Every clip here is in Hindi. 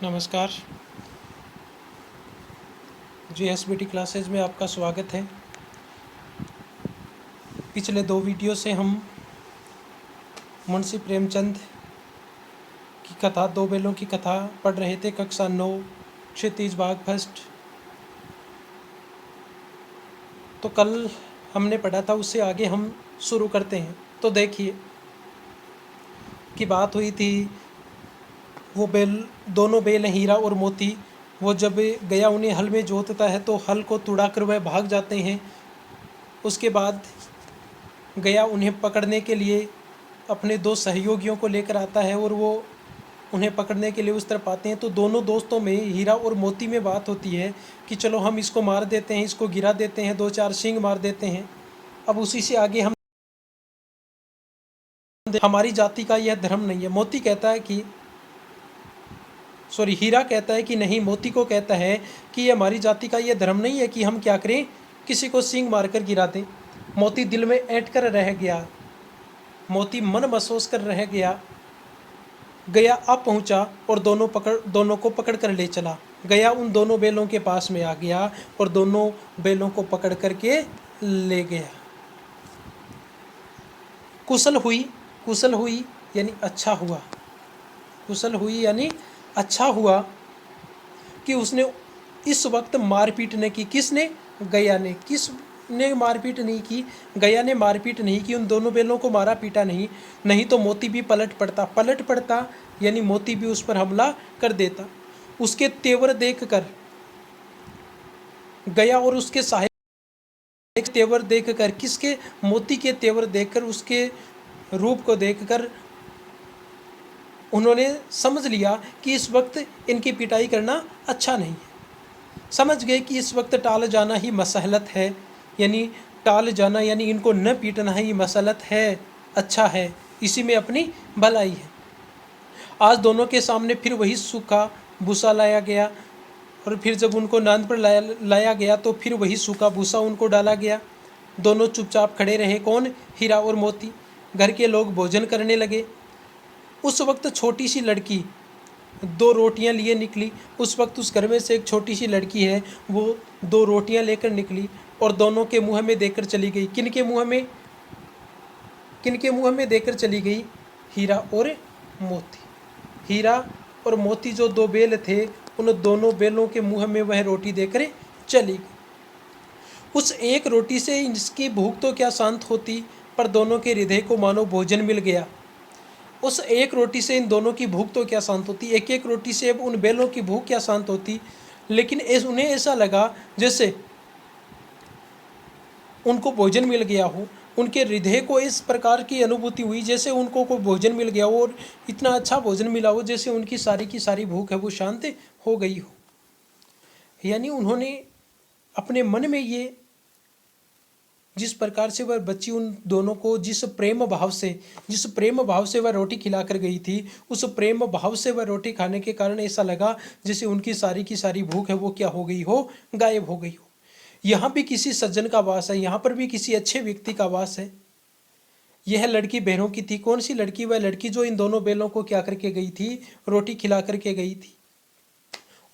नमस्कार। GSBT क्लासेज में आपका स्वागत है। पिछले 2 वीडियो से हम मुंशी प्रेमचंद की कथा, 2 बेलों की कथा पढ़ रहे थे। कक्षा 9 क्षितिज भाग फर्स्ट। तो कल हमने पढ़ा था, उससे आगे हम शुरू करते हैं। तो देखिए कि बात हुई थी, वो दोनों बेल हैं, हीरा और मोती। वो जब गया उन्हें हल में जोतता है तो हल को तुड़ा कर वह भाग जाते हैं। उसके बाद गया उन्हें पकड़ने के लिए अपने 2 सहयोगियों को लेकर आता है और वो उन्हें पकड़ने के लिए उस तरफ आते हैं। तो दोनों दोस्तों में, हीरा और मोती में, बात होती है कि चलो हम इसको मार देते हैं, इसको गिरा देते हैं, 2-4 सींग मार देते हैं। अब उसी से आगे हम, हमारी जाति का यह धर्म नहीं है। मोती कहता है कि हीरा कहता है कि नहीं, मोती को कहता है कि ये हमारी जाति का यह धर्म नहीं है कि हम क्या करें, किसी को सींग मारकर गिरा दें। मोती दिल में ऐंठ कर रह गया, मोती मन महसूस कर रह गया। गया अब पहुंचा और दोनों को पकड़ कर ले चला। गया उन दोनों बेलों के पास में आ गया और दोनों बेलों को पकड़ करके ले गया। कुशल हुई यानी अच्छा हुआ। कुशल हुई यानी अच्छा हुआ कि उसने इस वक्त मारपीट ने की। किसने? गया ने। किसने मारपीट नहीं की? गया ने मारपीट नहीं की। उन दोनों बेलों को मारा पीटा नहीं तो मोती भी पलट पड़ता यानी मोती भी उस पर हमला कर देता। उसके तेवर देखकर गया और उसके सहायक तेवर देखकर, किसके? मोती के तेवर देखकर, उसके रूप को देखकर उन्होंने समझ लिया कि इस वक्त इनकी पिटाई करना अच्छा नहीं है। समझ गए कि इस वक्त टाल जाना ही मसलहत है, यानी टाल जाना यानी इनको न पीटना ही मसलहत है, अच्छा है, इसी में अपनी भलाई है। आज दोनों के सामने फिर वही सूखा भूसा लाया गया और फिर जब उनको नांद पर लाया गया तो फिर वही सूखा भूसा उनको डाला गया। दोनों चुपचाप खड़े रहे। कौन? हीरा और मोती। घर के लोग भोजन करने लगे। उस वक्त छोटी सी लड़की 2 रोटियां लिए निकली। उस वक्त उस घर में से एक छोटी सी लड़की है, वो 2 रोटियां लेकर निकली और दोनों के मुंह में देकर चली गई। किनके मुंह में देकर चली गई? हीरा और मोती। हीरा और मोती जो 2 बेल थे, उन दोनों बेलों के मुंह में वह रोटी देकर चली गई। उस एक रोटी से इसकी भूख तो क्या शांत होती, पर दोनों के हृदय को मानो भोजन मिल गया। उस एक रोटी से इन दोनों की भूख तो क्या शांत होती, एक एक रोटी से अब उन बेलों की भूख क्या शांत होती। लेकिन उन्हें ऐसा लगा जैसे उनको भोजन मिल गया हो। उनके हृदय को इस प्रकार की अनुभूति हुई जैसे उनको कोई भोजन मिल गया हो और इतना अच्छा भोजन मिला हो जैसे उनकी सारी की सारी भूख है वो शांत हो गई हो। यानी उन्होंने अपने मन में ये, जिस प्रकार से वह बच्ची उन दोनों को जिस प्रेम भाव से वह रोटी खिलाकर गई थी, उस प्रेम भाव से वह रोटी खाने के कारण ऐसा लगा जैसे उनकी सारी की सारी भूख है वो क्या हो गई हो, गायब हो गई हो। यहाँ भी किसी सज्जन का वास है, यहाँ पर भी किसी अच्छे व्यक्ति का वास है। यह लड़की बहनों की थी। कौन सी लड़की? वह लड़की जो इन दोनों बेलों को क्या करके गई थी, रोटी खिला करके गई थी।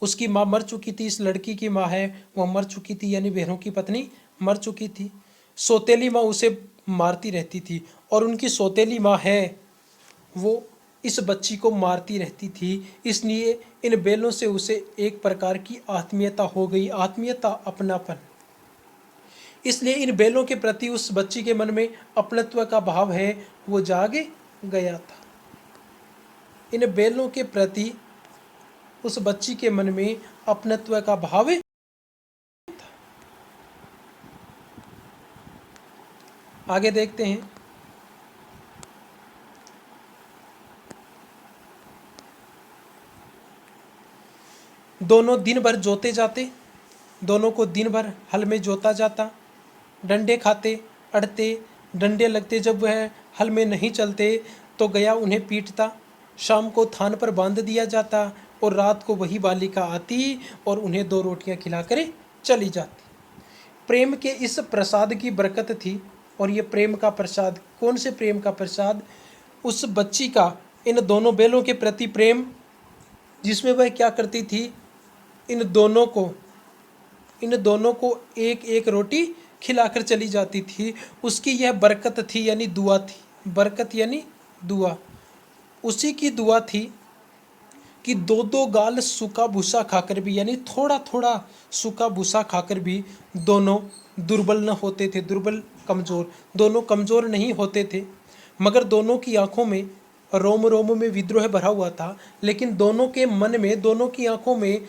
उसकी माँ मर चुकी थी। इस लड़की की माँ है वह मर चुकी थी, यानी बहनों की पत्नी मर चुकी थी। सौतेली माँ उसे मारती रहती थी और उनकी सौतेली माँ है वो इस बच्ची को मारती रहती थी। इसलिए इन बेलों से उसे एक प्रकार की आत्मीयता हो गई, आत्मीयता, अपनापन। इसलिए इन बेलों के प्रति उस बच्ची के मन में अपनत्व का भाव है वो जाग गया था। इन बेलों के प्रति उस बच्ची के मन में अपनत्व का भाव है। आगे देखते हैं। दोनों दिन भर जोते जाते, दोनों को दिन भर हल में जोता जाता। डंडे खाते, अड़ते, डंडे लगते। जब वह हल में नहीं चलते तो गया उन्हें पीटता। शाम को थान पर बांध दिया जाता और रात को वही बालिका आती और उन्हें 2 रोटियां खिलाकर चली जाती। प्रेम के इस प्रसाद की बरकत थी। और ये प्रेम का प्रसाद, कौन से प्रेम का प्रसाद? उस बच्ची का इन दोनों बेलों के प्रति प्रेम, जिसमें वह क्या करती थी, इन दोनों को एक एक रोटी खिलाकर चली जाती थी। उसकी यह बरकत थी, यानी दुआ थी। बरकत यानी दुआ। उसी की दुआ थी कि दो दो गाल सूखा भूसा खाकर भी, यानी थोड़ा थोड़ा सूखा भूसा खाकर भी दोनों दुर्बल न होते थे। दुर्बल, कमज़ोर, दोनों कमज़ोर नहीं होते थे। मगर दोनों की आंखों में, रोम रोम में विद्रोह भरा हुआ था। लेकिन दोनों के मन में, दोनों की आंखों में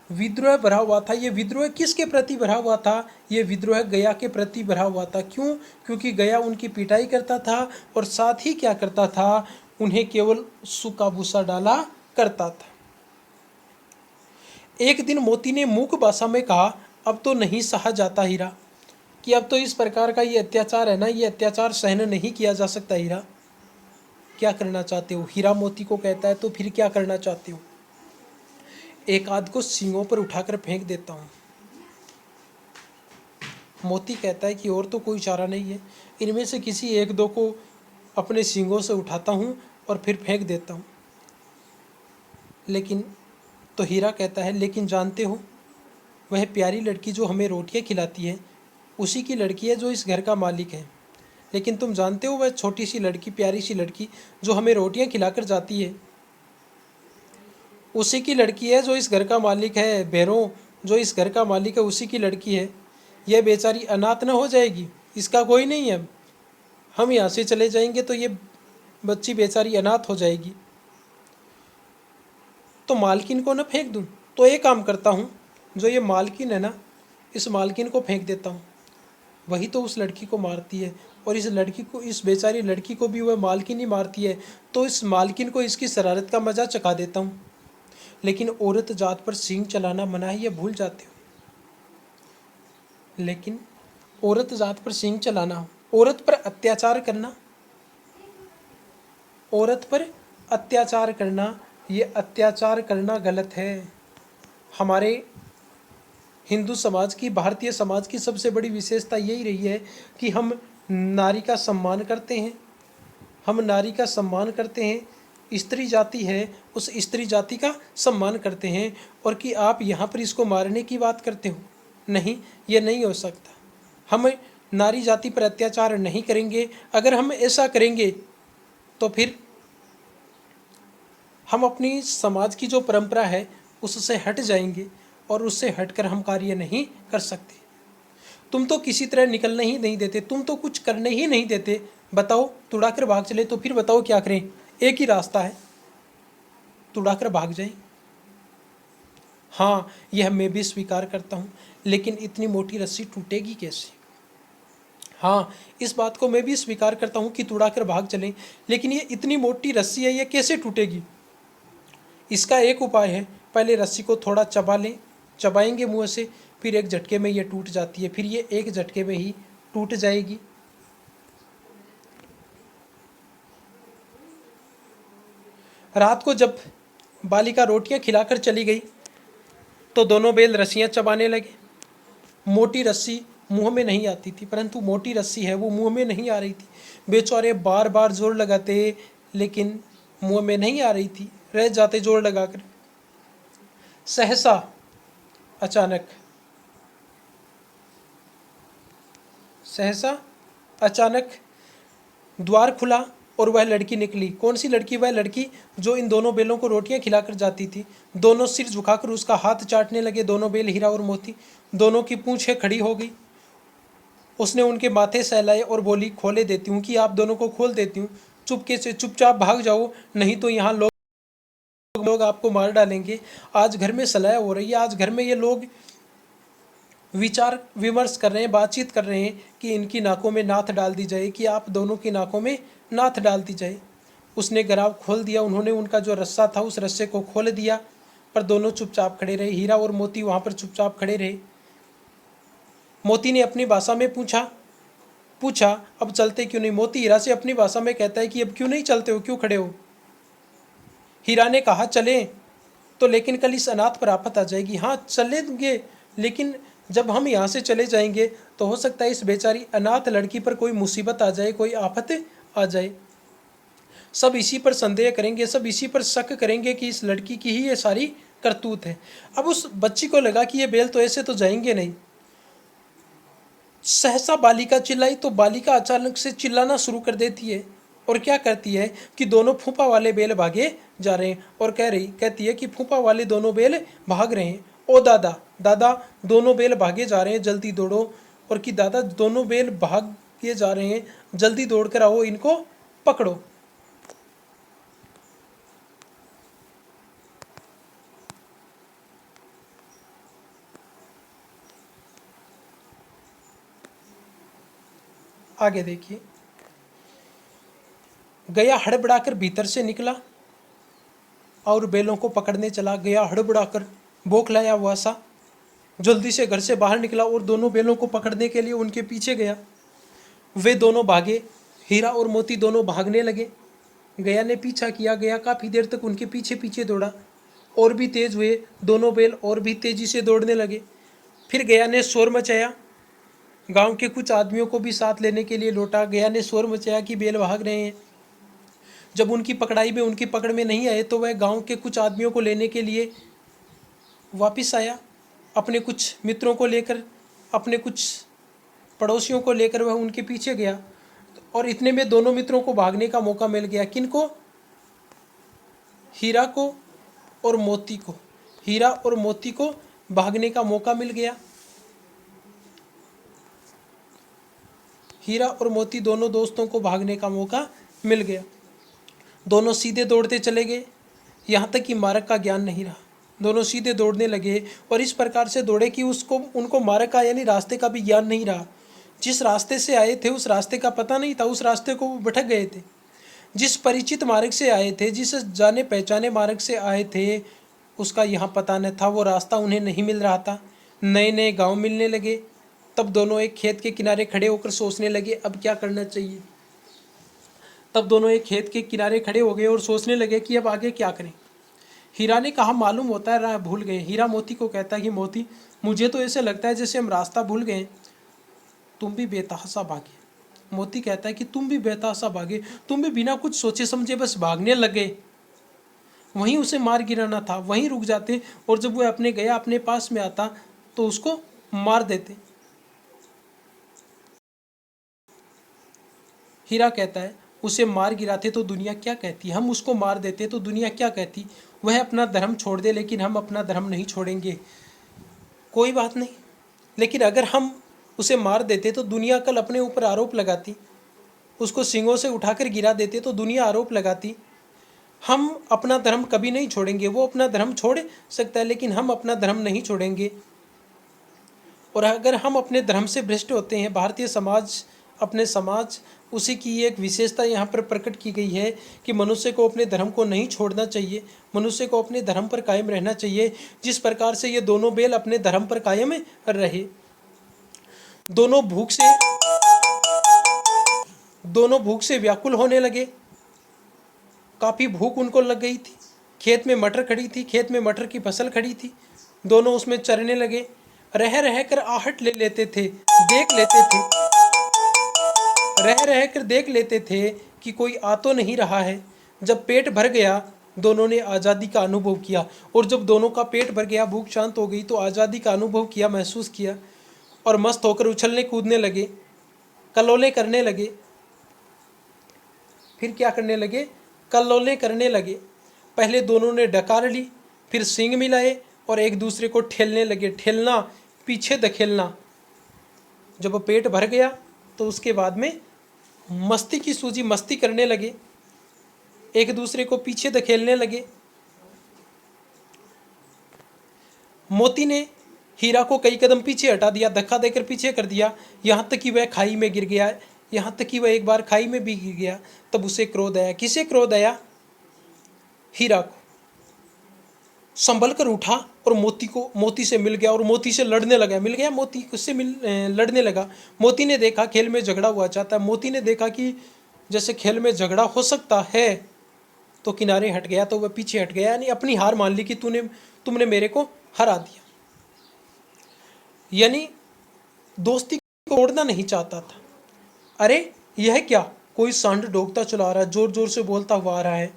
विद्रोह भरा हुआ था। ये विद्रोह किसके प्रति भरा हुआ था? ये विद्रोह गया के प्रति भरा हुआ था। क्यों? क्योंकि गया उनकी पिटाई करता था और साथ ही क्या करता था, उन्हें केवल सूखा भूसा डाला करता था। एक दिन मोती ने मूक भाषा में कहा, अब तो नहीं सहा जाता हीरा, कि अब तो इस प्रकार का ये अत्याचार है ना, ये अत्याचार सहन नहीं किया जा सकता हीरा। क्या करना चाहते हो? हीरा मोती को कहता है, तो फिर क्या करना चाहते हो? एक आध को सींगों पर उठाकर फेंक देता हूँ। मोती कहता है कि और तो कोई चारा नहीं है, इनमें से किसी एक दो को अपने सींगों से उठाता हूँ और फिर फेंक देता हूँ। लेकिन तो हीरा कहता है, लेकिन जानते हो, वह प्यारी लड़की जो हमें रोटियाँ खिलाती है, उसी की लड़की है जो इस घर का मालिक है। लेकिन तुम जानते हो, वह छोटी सी लड़की, प्यारी सी लड़की जो हमें रोटियाँ खिलाकर जाती है, उसी की लड़की है जो इस घर का मालिक है। भैरों, जो इस घर का मालिक है उसी की लड़की है। यह बेचारी अनाथ न हो जाएगी? इसका कोई नहीं है, हम यहाँ से चले जाएंगे तो ये बच्ची बेचारी अनाथ हो जाएगी। तो मालकिन को न फेंक दूँ? तो एक काम करता हूँ, जो ये मालकिन है ना, इस मालकिन को फेंक देता हूँ। वही तो उस लड़की को मारती है, और इस लड़की को, इस बेचारी लड़की को भी वह मालकिन ही मारती है। तो इस मालकिन को इसकी शरारत का मजा चखा देता हूँ। लेकिन औरत जात पर सींग चलाना मना है, ये भूल जाते हो। लेकिन औरत जात पर सींग चलाना, औरत पर अत्याचार करना, औरत पर अत्याचार करना, ये अत्याचार करना गलत है। हमारे हिंदू समाज की, भारतीय समाज की सबसे बड़ी विशेषता यही रही है कि हम नारी का सम्मान करते हैं। हम नारी का सम्मान करते हैं। स्त्री जाति है, उस स्त्री जाति का सम्मान करते हैं। और कि आप यहाँ पर इसको मारने की बात करते हो, नहीं, ये नहीं हो सकता। हम नारी जाति पर अत्याचार नहीं करेंगे। अगर हम ऐसा करेंगे तो फिर हम अपनी समाज की जो परंपरा है उससे हट जाएंगे, और उससे हटकर हम कार्य नहीं कर सकते। तुम तो किसी तरह निकलने ही नहीं देते, तुम तो कुछ करने ही नहीं देते। बताओ, तुड़ाकर भाग चले तो फिर बताओ क्या करें? एक ही रास्ता है, तुड़ाकर भाग जाए। हाँ, यह मैं भी स्वीकार करता हूँ, लेकिन इतनी मोटी रस्सी टूटेगी कैसे? हाँ, इस बात को मैं भी स्वीकार करता हूँ कि तुड़ाकर भाग चलें, लेकिन ये इतनी मोटी रस्सी है, ये कैसे टूटेगी? इसका एक उपाय है, पहले रस्सी को थोड़ा चबा लें, चबाएंगे मुँह से, फिर एक झटके में ये टूट जाती है, फिर ये एक झटके में ही टूट जाएगी। रात को जब बालिका रोटियां खिलाकर चली गई तो दोनों बैल रस्सियां चबाने लगे। मोटी रस्सी मुंह में नहीं आती थी, परंतु मोटी रस्सी है वो मुंह में नहीं आ रही थी। बेचारे बार बार जोर लगाते, लेकिन मुंह में नहीं आ रही थी, रह जाते जोर लगाकर। सहसा अचानक द्वार खुला और वह लड़की निकली। कौन सी लड़की? वह लड़की जो इन दोनों बैलों को रोटियां खिलाकर जाती थी। दोनों सिर झुकाकर उसका हाथ चाटने लगे, दोनों बैल, हीरा और मोती। दोनों की पूंछें खड़ी हो गई। उसने उनके माथे सहलाए और बोली, खोले देती हूँ, कि आप दोनों को खोल देती हूँ, चुपके से चुपचाप भाग जाओ, नहीं तो यहाँ लोग आपको मार डालेंगे। आज घर में सलाह हो रही है, आज घर में ये लोग विचार विमर्श कर रहे हैं, बातचीत कर रहे हैं कि इनकी नाकों में नाथ डाल दी जाए, कि आप दोनों की नाकों में नाथ डाल दी जाए। उसने गराव खोल दिया, उन्होंने उनका जो रस्सा था उस रस्से को खोल दिया, पर दोनों चुपचाप खड़े रहे। हीरा और मोती वहाँ पर चुपचाप खड़े रहे। मोती ने अपनी भाषा में पूछा, अब चलते क्यों नहीं? मोती हीरा से अपनी भाषा में कहता है कि अब क्यों नहीं चलते हो, क्यों खड़े हो? हीरा ने कहा, चलें तो, लेकिन कल इस अनाथ पर आफत आ जाएगी। हाँ, चलेंगे, लेकिन जब हम यहाँ से चले जाएंगे तो हो सकता है इस बेचारी अनाथ लड़की पर कोई मुसीबत आ जाए, कोई आफत आ जाए। सब इसी पर संदेह करेंगे, सब इसी पर शक करेंगे कि इस लड़की की ही ये सारी करतूत है। अब उस बच्ची को लगा कि ये बेल तो ऐसे तो जाएंगे नहीं। सहसा बालिका चिल्लाई तो बालिका अचानक से चिल्लाना शुरू कर देती है और क्या करती है कि दोनों फूफा वाले बेल भागे जा रहे हैं और कहती है कि फूफा वाले दोनों बेल भाग रहे हैं। ओ दादा दादा, दोनों बेल भागे जा रहे हैं, जल्दी दौड़ो। और कि दादा दोनों बेल भागे जा रहे हैं, जल्दी दौड़ कर आओ, इनको पकड़ो। आगे देखिए, गया हड़बड़ाकर भीतर से निकला और बेलों को पकड़ने चला गया। हड़बड़ाकर बौखलाया हुआ सा जल्दी से घर से बाहर निकला और दोनों बेलों को पकड़ने के लिए उनके पीछे गया। वे दोनों भागे, हीरा और मोती दोनों भागने लगे। गया ने पीछा किया, गया काफ़ी देर तक उनके पीछे पीछे दौड़ा। और भी तेज हुए दोनों बेल, और भी तेजी से दौड़ने लगे। फिर गया ने शोर मचाया, गांव के कुछ आदमियों को भी साथ लेने के लिए लौटा। गया ने शोर मचाया कि बेल भाग रहे हैं। जब उनकी पकड़ाई में उनकी पकड़ में नहीं आए तो वह गांव के कुछ आदमियों को लेने के लिए वापस आया, अपने कुछ मित्रों को लेकर, अपने कुछ पड़ोसियों को लेकर वह उनके पीछे गया। और इतने में दोनों मित्रों को भागने का मौका मिल गया। किनको? हीरा को और मोती को। हीरा और मोती को भागने का मौका मिल गया। हीरा और मोती दोनों दोस्तों को भागने का मौका मिल गया। दोनों सीधे दौड़ते चले गए, यहाँ तक कि मार्ग का ज्ञान नहीं रहा। दोनों सीधे दौड़ने लगे और इस प्रकार से दौड़े कि उनको मार्ग का यानी रास्ते का भी ज्ञान नहीं रहा। जिस रास्ते से आए थे उस रास्ते का पता नहीं था, उस रास्ते को वो भटक गए थे। जिस परिचित मार्ग से आए थे, जिस जाने पहचाने मार्ग से आए थे, उसका यहाँ पता न था, वो रास्ता उन्हें नहीं मिल रहा था। नए नए गांव मिलने लगे। तब दोनों एक खेत के किनारे खड़े होकर सोचने लगे अब क्या करना चाहिए। तब दोनों एक खेत के किनारे खड़े हो गए और सोचने लगे कि अब आगे क्या करें। हीरा ने कहा मालूम होता है राह भूल गए। हीरा मोती को कहता है कि मोती, मुझे तो ऐसे लगता है जैसे हम रास्ता भूल गए, तुम भी बेतहाशा भागे। मोती कहता है कि तुम भी बेतहाशा भागे, तुम भी बिना कुछ सोचे समझे बस भागने लगे। वहीं उसे मार गिराना था, वहीं रुक जाते और जब वह अपने पास में आता तो उसको मार देते। हीरा कहता है उसे मार गिराते तो दुनिया क्या कहती, हम उसको मार देते तो दुनिया क्या कहती। वह अपना धर्म छोड़ दे लेकिन हम अपना धर्म नहीं छोड़ेंगे। कोई बात नहीं, लेकिन अगर हम उसे मार देते तो दुनिया कल अपने ऊपर आरोप लगाती। उसको सींगों से उठाकर गिरा देते तो दुनिया आरोप लगाती। हम अपना धर्म कभी नहीं छोड़ेंगे। वो अपना धर्म छोड़ सकता है लेकिन हम अपना धर्म नहीं छोड़ेंगे। और अगर हम अपने धर्म से भ्रष्ट होते हैं, भारतीय समाज, अपने समाज, उसी की एक विशेषता यहाँ पर प्रकट की गई है कि मनुष्य को अपने धर्म को नहीं छोड़ना चाहिए, मनुष्य को अपने धर्म पर कायम रहना चाहिए। जिस प्रकार से ये दोनों बेल अपने धर्म पर कायम रहे। दोनों भूख से व्याकुल होने लगे। काफ़ी भूख उनको लग गई थी। खेत में मटर खड़ी थी, खेत में मटर की फसल खड़ी थी। दोनों उसमें चरने लगे। रह रह कर आहट ले लेते थे, देख लेते थे, रह रह कर देख लेते थे कि कोई आ तो नहीं रहा है। जब पेट भर गया दोनों ने आज़ादी का अनुभव किया। और जब दोनों का पेट भर गया, भूख शांत हो गई तो आज़ादी का अनुभव किया, महसूस किया और मस्त होकर उछलने कूदने लगे, कल्लोलें करने लगे। फिर क्या करने लगे? कल्लोलें करने लगे। पहले दोनों ने डकार ली, फिर सींग मिलाए और एक दूसरे को ठेलने लगे। ठेलना, पीछे धकेलना। जब पेट भर गया तो उसके बाद में मस्ती की सूझी, मस्ती करने लगे, एक दूसरे को पीछे धकेलने लगे। मोती ने हीरा को कई कदम पीछे हटा दिया, धक्का देकर पीछे कर दिया, यहाँ तक कि वह खाई में गिर गया, यहाँ तक कि वह एक बार खाई में भी गिर गया। तब उसे क्रोध आया। किसे क्रोध आया? हीरा को। संभल कर उठा और मोती से मिल गया और मोती से लड़ने लगा। मिल गया, मोती उससे लड़ने लगा। मोती ने देखा खेल में झगड़ा हुआ चाहता है। मोती ने देखा कि जैसे खेल में झगड़ा हो सकता है तो किनारे हट गया, तो वह पीछे हट गया, यानी अपनी हार मान ली कि तुमने मेरे को हरा दिया। यानी दोस्ती को तोड़ना नहीं चाहता था। अरे यह क्या, कोई सांड डोकता चला रहा है, जोर जोर से बोलता हुआ आ रहा है।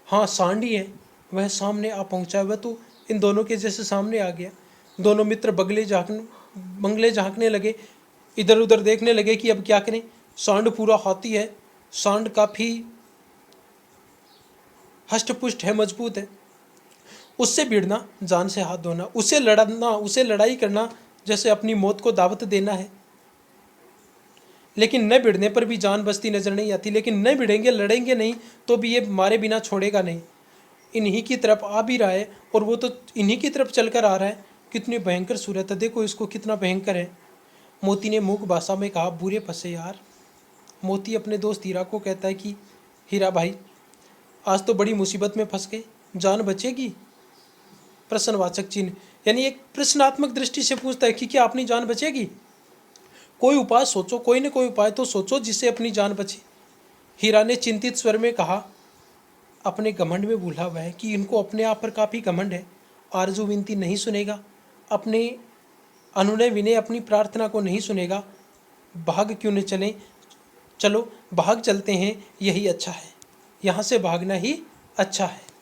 हाँ, सांड ही है। वह सामने आ पहुंचा, वह तो इन दोनों के जैसे सामने आ गया। दोनों मित्र बंगले झांकने लगे, इधर उधर देखने लगे कि अब क्या करें। सांड पूरा हाथी है, सांड काफी हष्ट-पुष्ट है, मजबूत है। उससे भिड़ना जान से हाथ धोना, उससे लड़ना, उससे लड़ाई करना जैसे अपनी मौत को दावत देना है। लेकिन न भिड़ने पर भी जान बचती नजर नहीं आती। लेकिन न भिड़ेंगे, लड़ेंगे नहीं तो भी ये मारे बिना छोड़ेगा नहीं। इन्हीं की तरफ आ भी रहा है और वो तो इन्हीं की तरफ चलकर आ रहा है। कितनी भयंकर सूरत है, देखो इसको कितना भयंकर है। मोती ने मूक भाषा में कहा, बुरे फंसे यार। मोती अपने दोस्त हीरा को कहता है कि हीरा भाई, आज तो बड़ी मुसीबत में फंस गए, जान बचेगी? प्रश्नवाचक चिन्ह, यानी एक प्रश्नात्मक दृष्टि से पूछता है कि क्या अपनी जान बचेगी? कोई उपाय सोचो, कोई न कोई उपाय तो सोचो जिससे अपनी जान बचे। हीरा ने चिंतित स्वर में कहा, अपने घमंड में भूला हुआ है कि इनको अपने आप पर काफ़ी घमंड है। आरजू विनती नहीं सुनेगा, अपने अनुनय विनय अपनी प्रार्थना को नहीं सुनेगा। भाग क्यों न चलें? चलो भाग चलते हैं, यही अच्छा है, यहाँ से भागना ही अच्छा है।